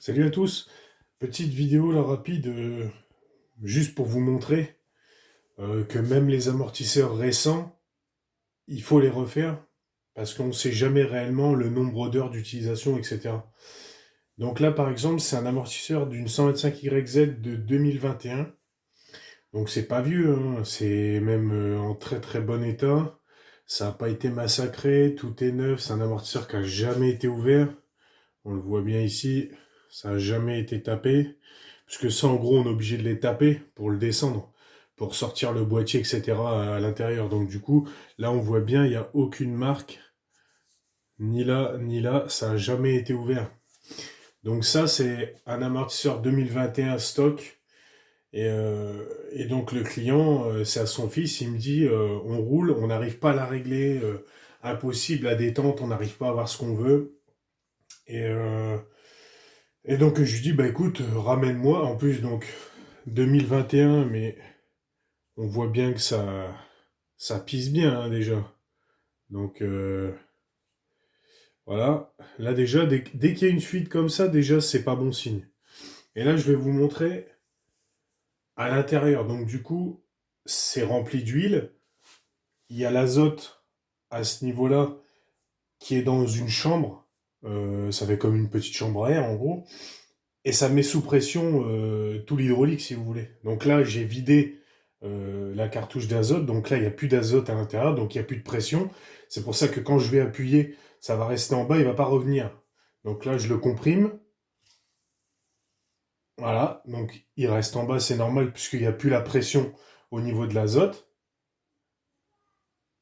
Salut à tous, petite vidéo là rapide, juste pour vous montrer que même les amortisseurs récents, il faut les refaire parce qu'on ne sait jamais réellement le nombre d'heures d'utilisation, etc. Donc là par exemple c'est un amortisseur d'une 125YZ de 2021, donc c'est pas vieux, hein, c'est même en très très bon état, ça n'a pas été massacré, tout est neuf, c'est un amortisseur qui a jamais été ouvert. On le voit bien ici, ça n'a jamais été tapé. Parce que ça, en gros, on est obligé de les taper pour le descendre, pour sortir le boîtier, etc. à l'intérieur. Donc du coup, là, on voit bien, il n'y a aucune marque, ni là, ça n'a jamais été ouvert. Donc ça, c'est un amortisseur 2021 stock. Et donc le client, c'est à son fils, il me dit, on roule, on n'arrive pas à la régler, impossible, la détente, on n'arrive pas à avoir ce qu'on veut. Et, euh, Et donc je lui dis, bah écoute, ramène-moi, en plus donc 2021, mais on voit bien que ça pisse bien hein, déjà. Donc voilà, là déjà, dès qu'il y a une fuite comme ça, déjà c'est pas bon signe. Et là je vais vous montrer à l'intérieur, donc du coup c'est rempli d'huile, il y a l'azote à ce niveau-là qui est dans une chambre, ça fait comme une petite chambre à air en gros, et ça met sous pression tout l'hydraulique si vous voulez. Donc là j'ai vidé la cartouche d'azote, donc là il n'y a plus d'azote à l'intérieur, donc il n'y a plus de pression. C'est pour ça que quand je vais appuyer, ça va rester en bas, il ne va pas revenir. Donc là je le comprime, voilà, donc il reste en bas, c'est normal puisqu'il n'y a plus la pression au niveau de l'azote.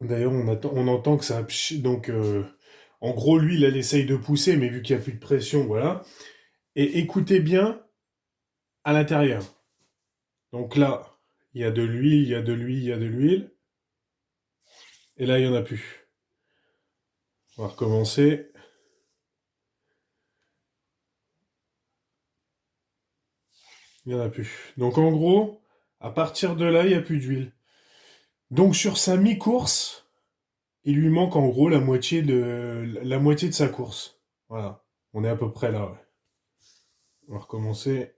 D'ailleurs on entend que ça... Donc en gros lui il essaye de pousser, mais vu qu'il n'y a plus de pression, voilà. Et écoutez bien à l'intérieur. Donc là, il y a de l'huile, il y a de l'huile, il y a de l'huile. Et là, il n'y en a plus. On va recommencer. Il n'y en a plus. Donc en gros, à partir de là, il n'y a plus d'huile. Donc sur sa mi-course, il lui manque en gros la moitié de sa course. Voilà. On est à peu près là. Ouais. On va recommencer.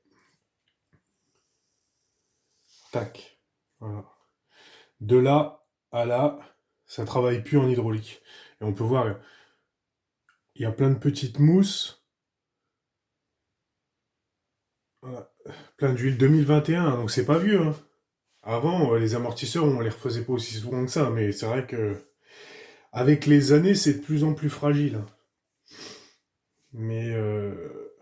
Tac. Voilà. De là à là, ça travaille plus en hydraulique. Et on peut voir, il y a plein de petites mousses. Voilà. Plein d'huile 2021, hein, donc c'est pas vieux. Hein. Avant, les amortisseurs, on les refaisait pas aussi souvent que ça, mais c'est vrai que avec les années, c'est de plus en plus fragile. Mais, euh,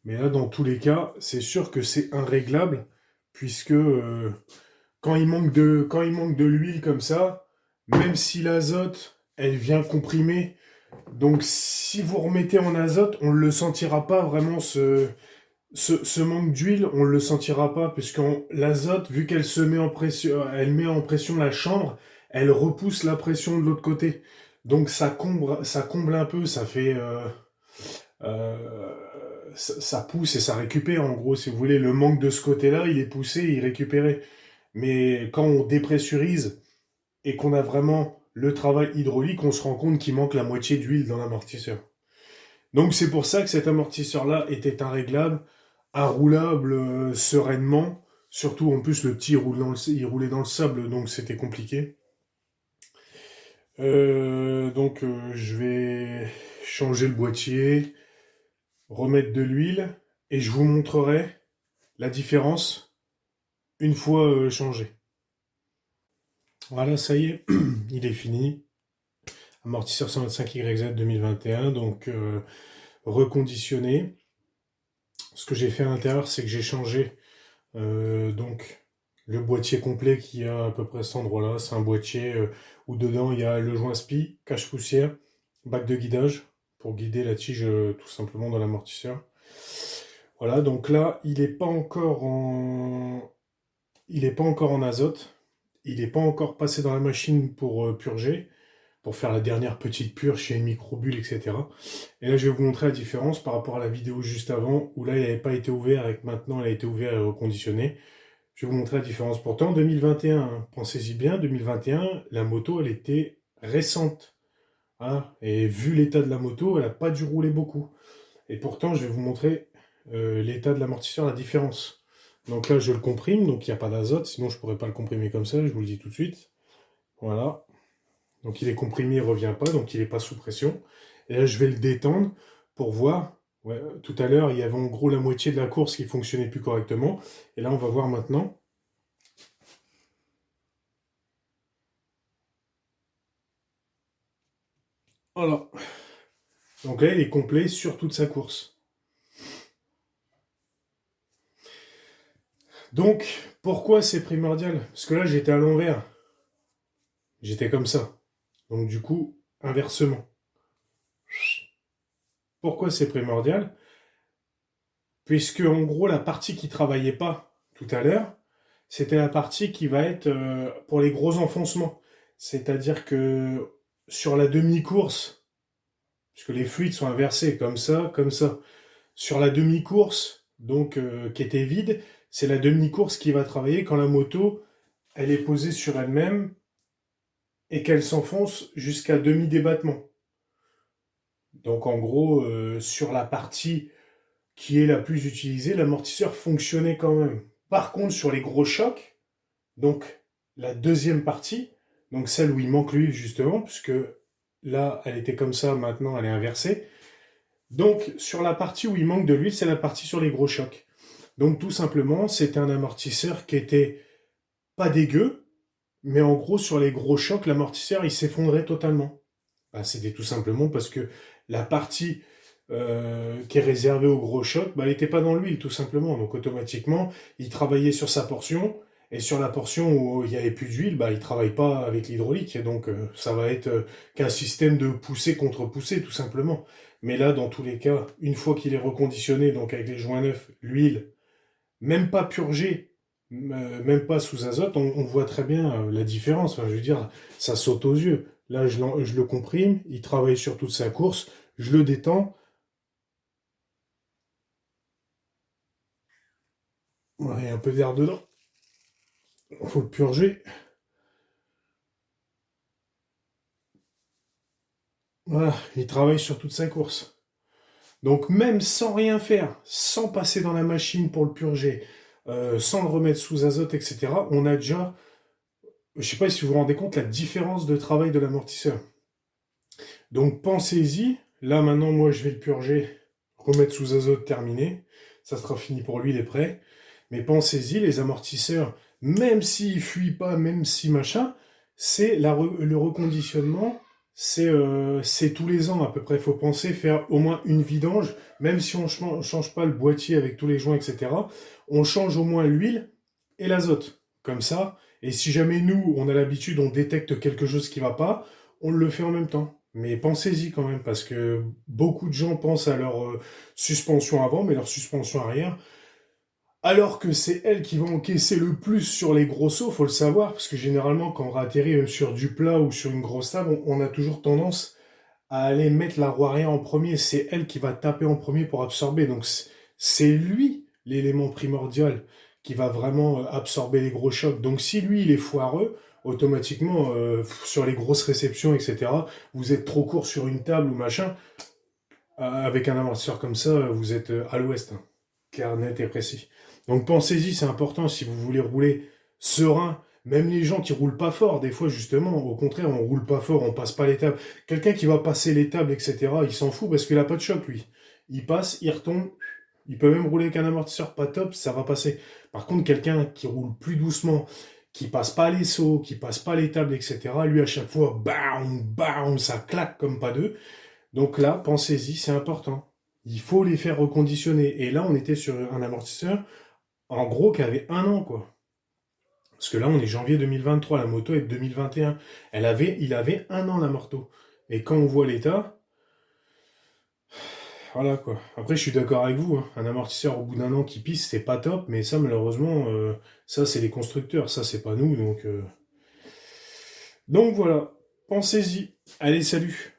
mais là, dans tous les cas, c'est sûr que c'est irréglable, puisque quand il manque de l'huile comme ça, même si l'azote, elle vient comprimer, donc si vous remettez en azote, on ne le sentira pas vraiment ce manque d'huile, on ne le sentira pas, puisque l'azote, vu qu'elle se met en pression, elle met en pression la chambre, elle repousse la pression de l'autre côté. Donc ça comble un peu, ça fait, ça pousse et ça récupère. En gros, si vous voulez, le manque de ce côté-là, il est poussé, il est récupéré. Mais quand on dépressurise et qu'on a vraiment le travail hydraulique, on se rend compte qu'il manque la moitié d'huile dans l'amortisseur. Donc c'est pour ça que cet amortisseur-là était irréglable, inroulable sereinement. Surtout en plus le petit il roulait dans le sable, donc c'était compliqué. Je vais changer le boîtier, remettre de l'huile, et je vous montrerai la différence une fois changé. Voilà, ça y est, il est fini. Amortisseur 125YZ 2021, donc reconditionné. Ce que j'ai fait à l'intérieur, c'est que j'ai changé donc le boîtier complet qui a à peu près cet endroit-là. C'est un boîtier où dedans il y a le joint SPI, cache-poussière, bac de guidage pour guider la tige tout simplement dans l'amortisseur. Voilà, donc là, il est pas encore en azote. Il n'est pas encore passé dans la machine pour purger, pour faire la dernière petite purge chez une microbule, etc. Et là, je vais vous montrer la différence par rapport à la vidéo juste avant, où là, il n'avait pas été ouvert et que maintenant, il a été ouvert et reconditionné. Je vais vous montrer la différence. Pourtant, 2021, hein, pensez-y bien, 2021, la moto, elle était récente. Hein, et vu l'état de la moto, elle n'a pas dû rouler beaucoup. Et pourtant, je vais vous montrer l'état de l'amortisseur, la différence. Donc là, je le comprime, donc il n'y a pas d'azote, sinon je ne pourrais pas le comprimer comme ça, je vous le dis tout de suite. Voilà. Donc il est comprimé, il ne revient pas, donc il n'est pas sous pression. Et là, je vais le détendre pour voir. Ouais, tout à l'heure, il y avait en gros la moitié de la course qui ne fonctionnait plus correctement. Et là, on va voir maintenant. Voilà. Donc là, il est complet sur toute sa course. Donc, pourquoi c'est primordial? Parce que là, j'étais à l'envers. J'étais comme ça. Donc du coup, inversement. Pourquoi c'est primordial? Puisque en gros, la partie qui travaillait pas tout à l'heure, c'était la partie qui va être pour les gros enfoncements. C'est-à-dire que sur la demi-course, puisque les fluides sont inversés, comme ça, comme ça. Sur la demi-course, donc qui était vide, c'est la demi-course qui va travailler quand la moto, elle est posée sur elle-même et qu'elle s'enfonce jusqu'à demi-débattement. Donc en gros, sur la partie qui est la plus utilisée, l'amortisseur fonctionnait quand même. Par contre, sur les gros chocs, donc la deuxième partie, donc celle où il manque l'huile justement, puisque là, elle était comme ça, maintenant elle est inversée. Donc sur la partie où il manque de l'huile, c'est la partie sur les gros chocs. Donc tout simplement, c'était un amortisseur qui était pas dégueu, mais en gros sur les gros chocs, l'amortisseur il s'effondrait totalement. Bah, c'était tout simplement parce que la partie qui est réservée aux gros chocs, bah, elle n'était pas dans l'huile tout simplement. Donc automatiquement, il travaillait sur sa portion, et sur la portion où il n'y avait plus d'huile, bah, il ne travaille pas avec l'hydraulique. Donc ça va être qu'un système de poussée contre poussée tout simplement. Mais là, dans tous les cas, une fois qu'il est reconditionné, donc avec les joints neufs, l'huile, même pas purgée, même pas sous azote, on voit très bien la différence. Enfin, je veux dire, ça saute aux yeux. Là, je le comprime, il travaille sur toute sa course, je le détends. Voilà, il y a un peu d'air dedans. Il faut le purger. Voilà, il travaille sur toute sa course. Donc même sans rien faire, sans passer dans la machine pour le purger, sans le remettre sous azote, etc., on a déjà, je ne sais pas si vous vous rendez compte, la différence de travail de l'amortisseur. Donc pensez-y, là maintenant moi je vais le purger, remettre sous azote, terminé, ça sera fini pour lui, il est prêt. Mais pensez-y, les amortisseurs, même s'ils fuient pas, même si machin, c'est le reconditionnement, c'est tous les ans à peu près. Il faut penser faire au moins une vidange, même si on ne change pas le boîtier avec tous les joints, etc. On change au moins l'huile et l'azote, comme ça. Et si jamais nous, on a l'habitude, on détecte quelque chose qui va pas, on le fait en même temps. Mais pensez-y quand même, parce que beaucoup de gens pensent à leur suspension avant, mais leur suspension arrière, alors que c'est elle qui va encaisser le plus sur les gros sauts, faut le savoir, parce que généralement, quand on atterrit même sur du plat ou sur une grosse table, on a toujours tendance à aller mettre la roue arrière en premier. C'est elle qui va taper en premier pour absorber. Donc c'est lui l'élément primordial qui va vraiment absorber les gros chocs. Donc si lui, il est foireux, automatiquement, sur les grosses réceptions, etc., vous êtes trop court sur une table ou machin, avec un amortisseur comme ça, vous êtes à l'ouest, hein, clair, net et précis. Donc pensez-y, c'est important si vous voulez rouler serein. Même les gens qui roulent pas fort, des fois justement, au contraire, on roule pas fort, on passe pas les tables. Quelqu'un qui va passer les tables, etc., il s'en fout parce qu'il a pas de choc, lui. Il passe, il retombe, il peut même rouler avec un amortisseur pas top, ça va passer. Par contre, quelqu'un qui roule plus doucement, qui passe pas les sauts, qui passe pas les tables, etc., lui à chaque fois, bam, bam, ça claque comme pas deux. Donc là, pensez-y, c'est important. Il faut les faire reconditionner. Et là, on était sur un amortisseur, en gros, qui avait un an, quoi. Parce que là, on est janvier 2023, la moto est de 2021. Il avait un an, la moto. Et quand on voit l'état, voilà, quoi. Après, je suis d'accord avec vous, hein. Un amortisseur au bout d'un an qui pisse, c'est pas top, mais ça, malheureusement, ça, c'est les constructeurs, ça, c'est pas nous, donc voilà. Pensez-y. Allez, salut!